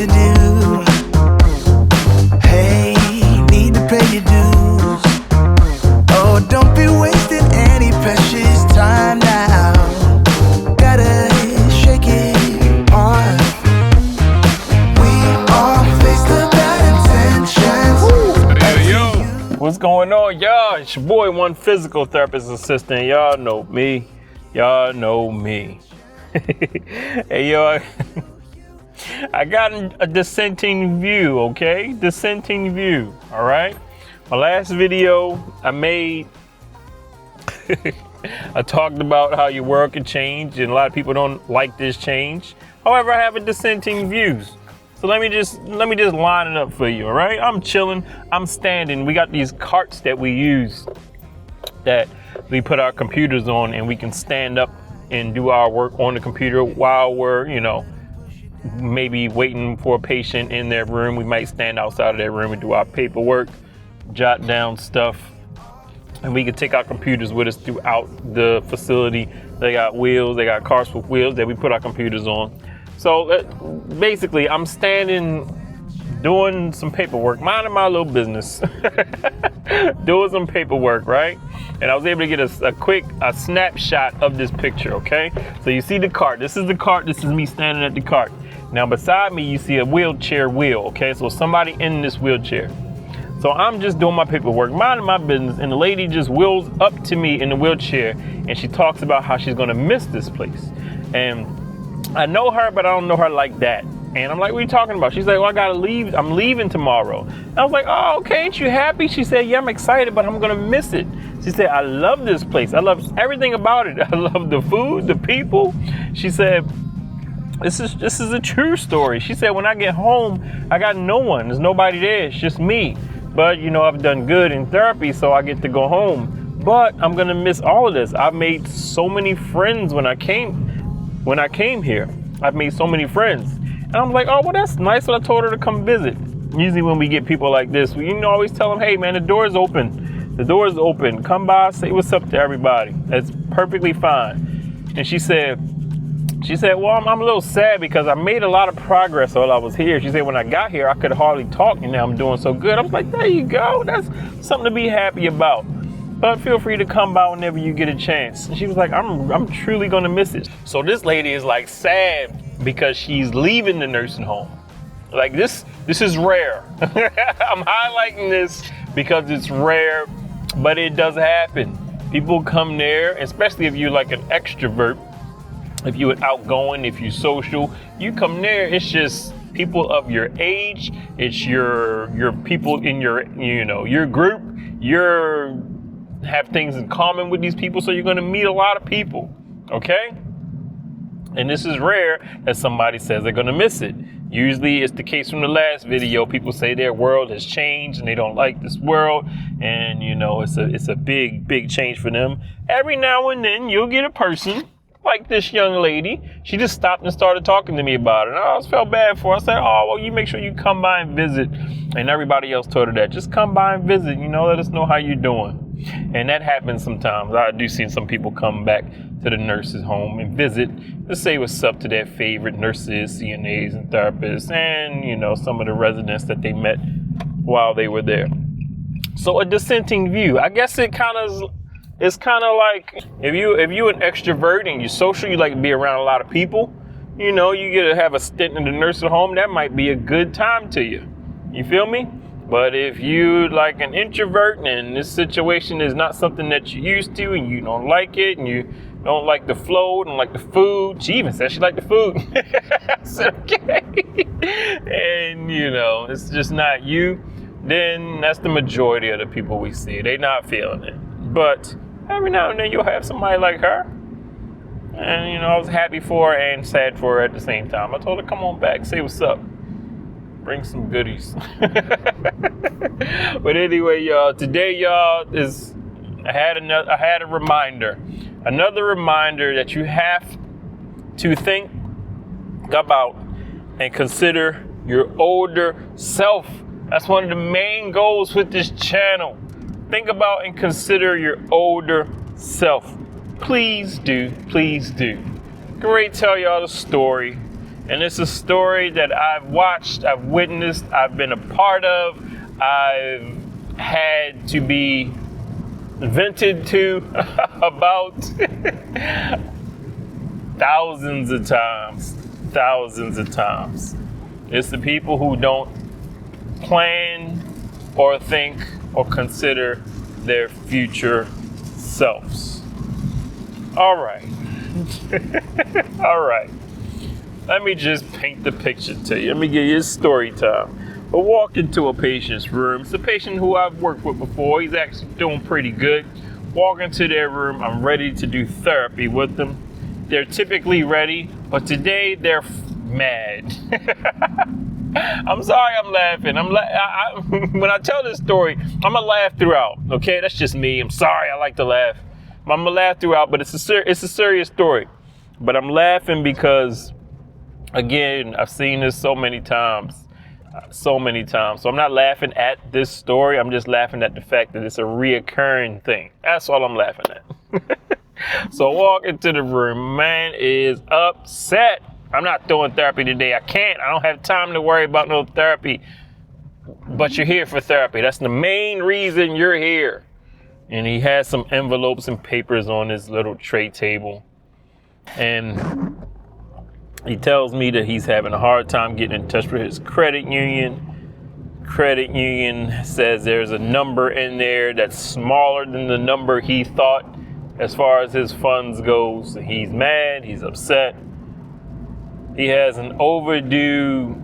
to do. Hey, need to pay your dues. Oh, don't be wasting any precious time now. Gotta shake it off. We all face the bad intentions. Hey, yo, what's going on, y'all? It's your boy, One Physical Therapist Assistant. Y'all know me. Y'all know me. Hey, yo, I got a dissenting view, okay? Dissenting view, all right? My last video I made, I talked about how your world can change, and a lot of people don't like this change. However, I have a dissenting views. So let me just line it up for you, all right? I'm chilling, I'm standing. We got these carts that we use that we put our computers on, and we can stand up and do our work on the computer while we're, maybe waiting for a patient in their room. We might stand outside of their room and do our paperwork, jot down stuff, and we can take our computers with us throughout the facility. They got wheels, they got cars with wheels that we put our computers on. So basically, I'm standing doing some paperwork, minding my little business, doing some paperwork, right? And I was able to get a quick snapshot of this picture, okay? So you see the cart. This is the cart. This is me standing at the cart. Now beside me, you see a wheelchair wheel, okay? So somebody in this wheelchair. So I'm just doing my paperwork, minding my business, and the lady just wheels up to me in the wheelchair, and she talks about how she's gonna miss this place. And I know her, but I don't know her like that. And I'm like, what are you talking about? She's like, well, I gotta leave. I'm leaving tomorrow. And I was like, oh, okay, ain't you happy? She said, yeah, I'm excited, but I'm gonna miss it. She said, I love this place. I love everything about it. I love the food, the people. She said, this is a true story. She said, when I get home, I got no one. There's nobody there. It's just me. But, I've done good in therapy, so I get to go home. But I'm gonna miss all of this. I've made so many friends when I came here. I've made so many friends. And I'm like, oh, well, that's nice. So I told her to come visit. Usually when we get people like this, we always tell them, hey, man, the door is open. The door is open. Come by, say what's up to everybody. That's perfectly fine. And she said, well, I'm a little sad because I made a lot of progress while I was here. She said, when I got here, I could hardly talk, and now I'm doing so good. I was like, there you go. That's something to be happy about. But feel free to come by whenever you get a chance. And she was like, I'm truly gonna miss it. So this lady is like sad because she's leaving the nursing home. Like this is rare. I'm highlighting this because it's rare, but it does happen. People come there, especially if you're like an extrovert, if you're outgoing, if you're social, you come there, it's just people of your age, it's your people in your group, have things in common with these people, so you're gonna meet a lot of people, okay? And this is rare that somebody says they're gonna miss it. Usually it's the case from the last video. People say their world has changed and they don't like this world, and it's a big change for them. Every now and then you'll get a person like this young lady. She just stopped and started talking to me about it. And I always felt bad for her. I said, oh, well, you make sure you come by and visit. And everybody else told her that. Just come by and visit, let us know how you're doing. And that happens sometimes. I do see some people come back to the nurse's home and visit to say what's up to their favorite nurses, CNAs, and therapists, and, some of the residents that they met while they were there. So a dissenting view. I guess it's kind of like if you an extrovert and you're social, you like to be around a lot of people, you get to have a stint in the nursing home, that might be a good time to you. You feel me? But if you like an introvert and this situation is not something that you're used to and you don't like it and you don't like the flow, don't like the food. She even said she liked the food. I said, okay. And it's just not you, then that's the majority of the people we see. They not feeling it. But every now and then you'll have somebody like her. And I was happy for her and sad for her at the same time. I told her, come on back, say what's up. Bring some goodies. But anyway, y'all, today, y'all, I had a reminder. Another reminder that you have to think about and consider your older self. That's one of the main goals with this channel. Think about and consider your older self. Please do, please do. Great, tell y'all the story. And it's a story that I've watched, I've witnessed, I've been a part of, I've had to be vented to about thousands of times. It's the people who don't plan or think or consider their future selves. All right. All right. Let me just paint the picture to you. Let me give you a story time. I walk into a patient's room. It's a patient who I've worked with before. He's actually doing pretty good. Walk into their room. I'm ready to do therapy with them. They're typically ready, but today they're mad. I'm sorry I'm laughing. When I tell this story, I'm going to laugh throughout. Okay, that's just me. I'm sorry, I like to laugh. I'm going to laugh throughout, but it's a serious story. But I'm laughing because, again, I've seen this so many times. So I'm not laughing at this story. I'm just laughing at the fact that it's a reoccurring thing. That's all I'm laughing at. So I walk into the room. Man is upset. I'm not doing therapy today. I can't. I don't have time to worry about no therapy. But you're here for therapy. That's the main reason you're here. And he has some envelopes and papers on his little tray table. And he tells me that he's having a hard time getting in touch with his credit union. Credit union says there's a number in there that's smaller than the number he thought as far as his funds goes. He's mad, he's upset. He has an overdue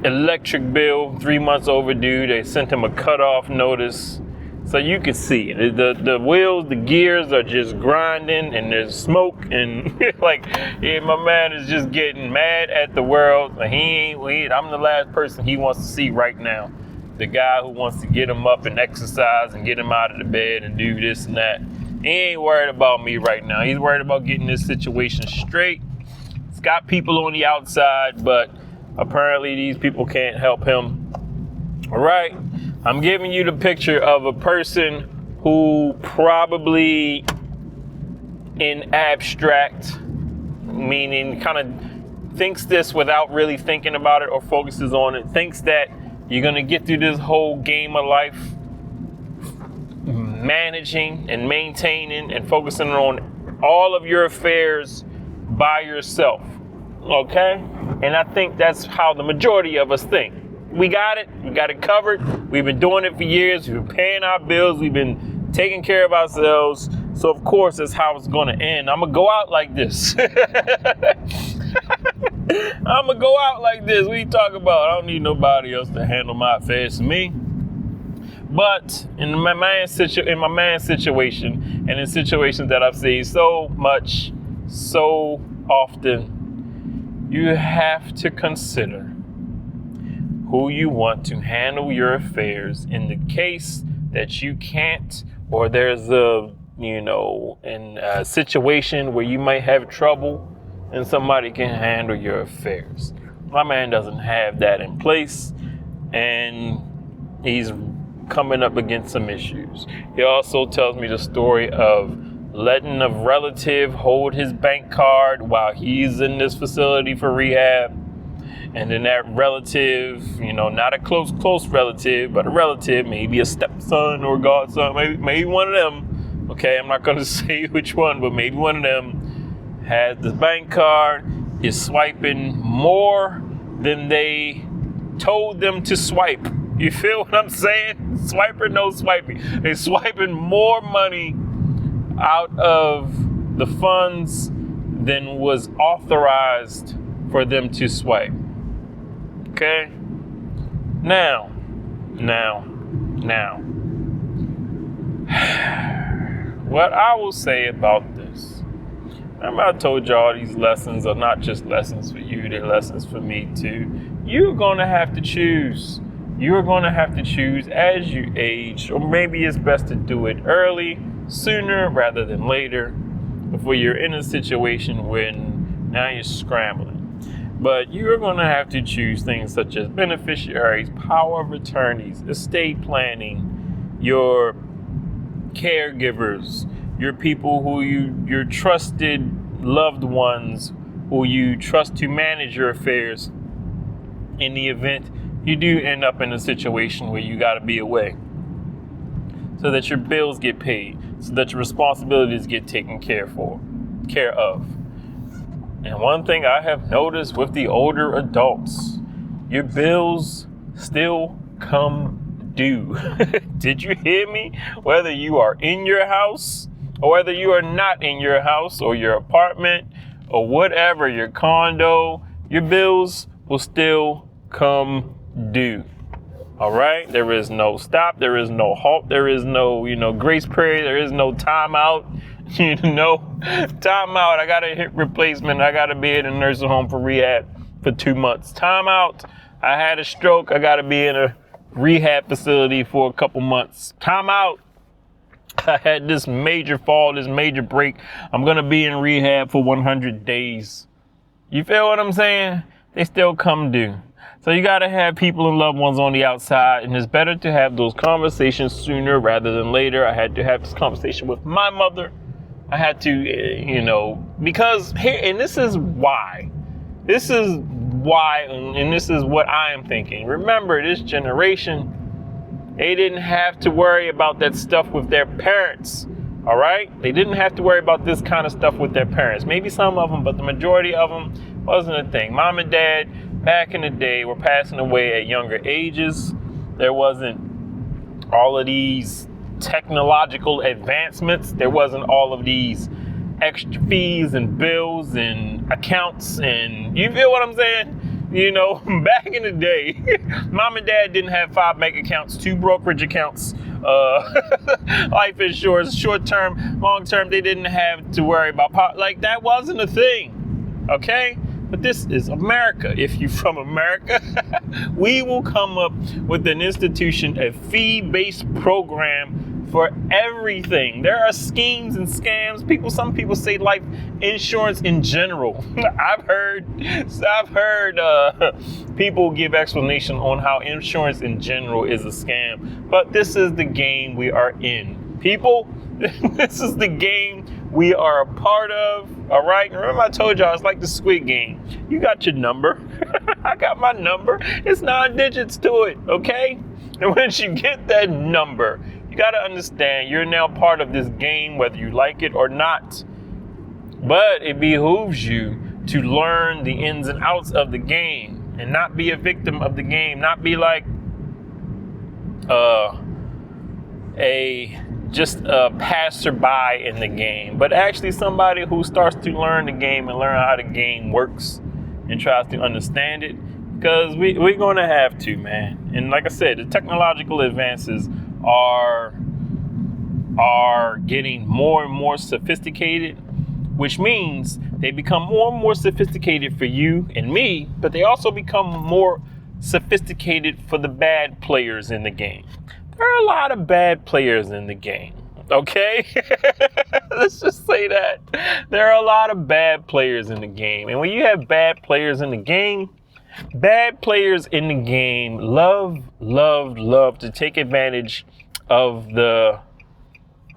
electric bill, 3 months overdue. They sent him a cutoff notice. So you can see it. The wheels, the gears are just grinding, and there's smoke, and my man is just getting mad at the world. I'm the last person he wants to see right now. The guy who wants to get him up and exercise and get him out of the bed and do this and that. He ain't worried about me right now. He's worried about getting this situation straight. He's got people on the outside, but apparently these people can't help him. All right. I'm giving you the picture of a person who probably in abstract, meaning kind of thinks this without really thinking about it or focuses on it, thinks that you're going to get through this whole game of life managing and maintaining and focusing on all of your affairs by yourself. Okay? And I think that's how the majority of us think. We got it covered. We've been doing it for years. We've been paying our bills. We've been taking care of ourselves. So of course, that's how it's going to end. I'm going to go out like this. What are you talking about? I don't need nobody else to handle my affairs for me. But in my man's situation, and in situations that I've seen so much, so often, you have to consider who you want to handle your affairs in the case that you can't, or there's a situation where you might have trouble and somebody can handle your affairs. My man doesn't have that in place, and he's coming up against some issues. He also tells me the story of letting a relative hold his bank card while he's in this facility for rehab. And then that relative, not a close relative, but a relative, maybe a stepson or godson, maybe one of them. Okay, I'm not going to say which one, but maybe one of them has the bank card, is swiping more than they told them to swipe. You feel what I'm saying? Swipe or no swiping. They're swiping more money out of the funds than was authorized for them to swipe. Okay? Now. What I will say about this. Remember I told y'all these lessons are not just lessons for you, they're lessons for me too. You're going to have to choose. You're going to have to choose as you age, or maybe it's best to do it early, sooner rather than later, before you're in a situation when now you're scrambling. But you're going to have to choose things such as beneficiaries, power of attorneys, estate planning, your caregivers, your people who your trusted loved ones who you trust to manage your affairs in the event you do end up in a situation where you got to be away, so that your bills get paid, so that your responsibilities get taken care of. And one thing I have noticed with the older adults, your bills still come due. Did you hear me? Whether you are in your house or whether you are not in your house or your apartment or whatever, your condo, your bills will still come due. All right? There is no stop. There is no halt. There is no, grace period. There is no timeout. Timeout. I got to hit replacement. I got to be in a nursing home for rehab for 2 months. Timeout. I had a stroke. I got to be in a rehab facility for a couple months. Timeout. I had this major fall, this major break. I'm going to be in rehab for 100 days. You feel what I'm saying? They still come due. So you got to have people and loved ones on the outside, and it's better to have those conversations sooner rather than later. I had to have this conversation with my mother. I had to, because here, and this is why, and this is what I am thinking. Remember, this generation, they didn't have to worry about that stuff with their parents. All right? They didn't have to worry about this kind of stuff with their parents. Maybe some of them, but the majority of them wasn't a thing. Mom and dad, back in the day, were passing away at younger ages. There wasn't all of these technological advancements. There wasn't all of these extra fees and bills and accounts. And you feel what I'm saying? Back in the day, mom and dad didn't have 5 bank accounts, 2 brokerage accounts, life insurance, short term, long term. They didn't have to worry about that wasn't a thing. Okay? But this is America. If you're from America, we will come up with an institution, a fee-based program for everything. There are schemes and scams. Some people say life insurance in general. I've heard people give explanation on how insurance in general is a scam. But this is the game we are in. People, this is the game we are a part of. All right. Remember I told y'all it's like the Squid Game. You got your number. I got my number. It's 9 digits to it. Okay. And once you get that number, you got to understand you're now part of this game, whether you like it or not. But it behooves you to learn the ins and outs of the game and not be a victim of the game, not be like just a passerby in the game, but actually somebody who starts to learn the game and learn how the game works and tries to understand it, because we're going to have to, man. And like I said, the technological advances are getting more and more sophisticated, which means they become more and more sophisticated for you and me, but they also become more sophisticated for the bad players in the game. There are a lot of bad players in the game, okay? Let's just say that. There are a lot of bad players in the game. And when you have bad players in the game love to take advantage of the,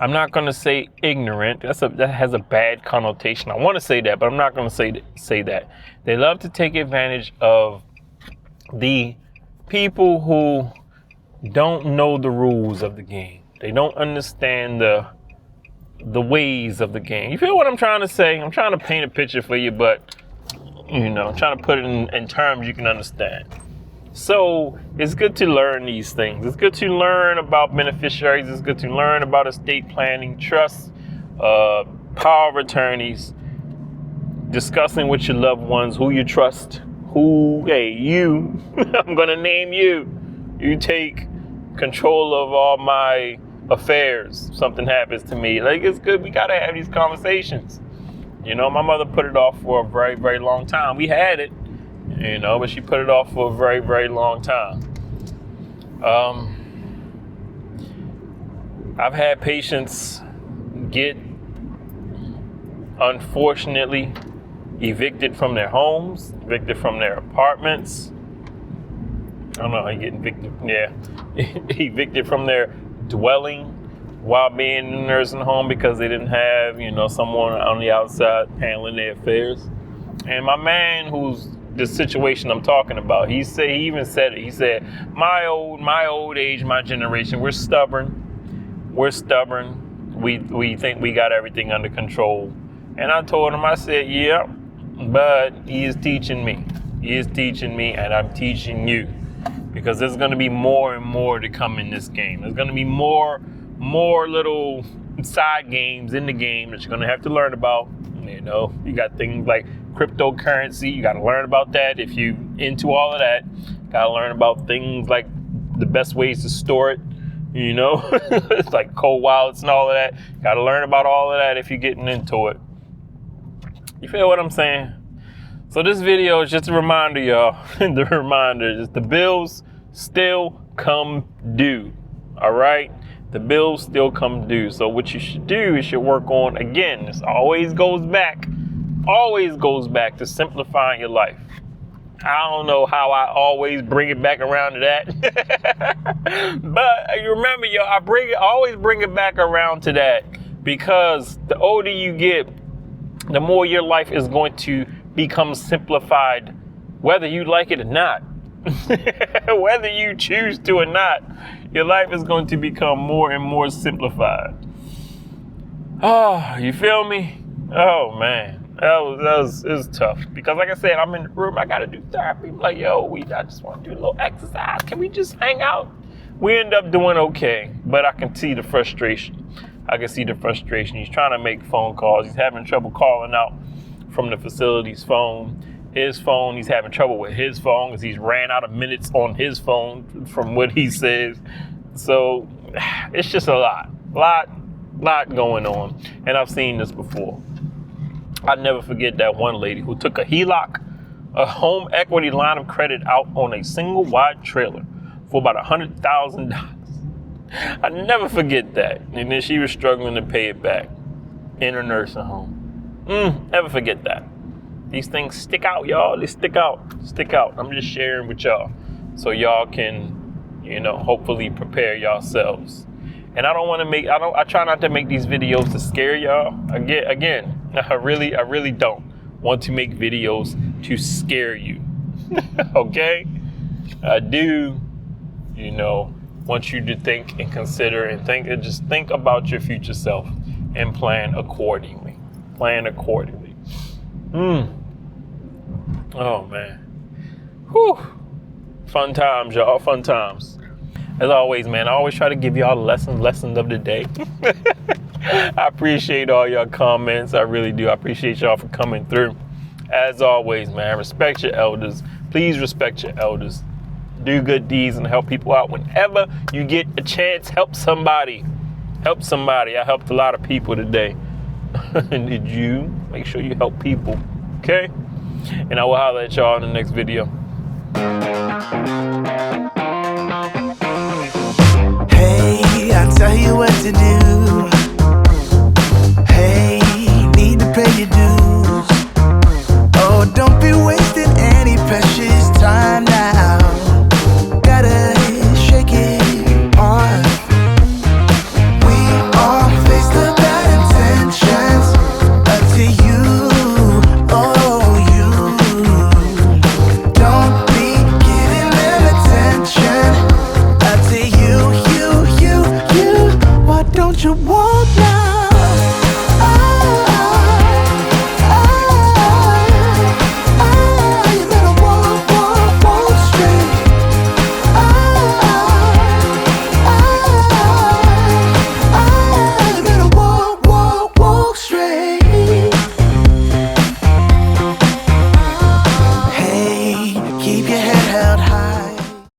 I'm not going to say ignorant. That has a bad connotation. I want to say that, but I'm not going to say that. They love to take advantage of the people who don't know the rules of the game. They don't understand the ways of the game. You feel what I'm trying to say? I'm trying to paint a picture for you, but I'm trying to put it in terms you can understand. So it's good to learn these things. It's good to learn about beneficiaries. It's good to learn about estate planning, trusts, power of attorneys, discussing with your loved ones who you trust. You, I'm going to name you. You take control of all my affairs. Something happens to me. It's good. We got to have these conversations. My mother put it off for a very, very long time. We had it, but she put it off for a very, very long time. I've had patients get, unfortunately, evicted from their homes, evicted from their apartments. I don't know how you get evicted. Yeah. Evicted from their dwelling while being in a nursing home because they didn't have, someone on the outside handling their affairs. And my man, who's the situation I'm talking about, he even said it. He said, my old age, my generation, we're stubborn. We think we got everything under control. And I told him, I said, yeah, but he is teaching me. He is teaching me, and I'm teaching you. Because there's going to be more and more to come in this game. There's going to be more little side games in the game that you're going to have to learn about. You know, you got things like cryptocurrency. You got to learn about that. If you into all of that, got to learn about things like the best ways to store it. You know, it's like cold wallets and all of that. Got to learn about all of that if you're getting into it. You feel what I'm saying? So this video is just a reminder, y'all. The reminder is the bills still come due. All right? The bills still come due. So what you should do is you work on, again, this always goes back to simplifying your life. I don't know how I always bring it back around to that. But you remember, yo, I always bring it back around to that, because the older you get, the more your life is going to become simplified, whether you like it or not. Whether you choose to or not, your life is going to become more and more simplified. Oh, you feel me? Oh, man. It was tough, because like I said, I'm in the room, I gotta do therapy. I'm like, yo, I just want to do a little exercise. Can we just hang out? We end up doing okay, but I can see the frustration. He's trying to make phone calls. He's having trouble calling out from the facility's phone. His phone, he's having trouble with his phone because he's ran out of minutes on his phone from what he says. So it's just a lot going on. And I've seen this before. I'll never forget that one lady who took a HELOC, a home equity line of credit, out on a single wide trailer for about $100,000. I never forget that. And then she was struggling to pay it back in her nursing home. Never forget that. These things stick out, y'all. They stick out. I'm just sharing with y'all so y'all can, you know, hopefully prepare yourselves. And I try not to make these videos to scare y'all. Again, I really don't want to make videos to scare you. Okay? I do, you know, want you to think and consider and just think about your future self and plan accordingly. Oh, man. Whew. Fun times, y'all. Fun times. As always, man, I always try to give y'all lessons of the day. I appreciate all y'all comments. I really do. I appreciate y'all for coming through. As always, man, respect your elders. Please respect your elders. Do good deeds and help people out whenever you get a chance. Help somebody. I helped a lot of people today. And did you? Make sure you help people. Okay? And I will holler at y'all in the next video. Hey, I tell you what to do.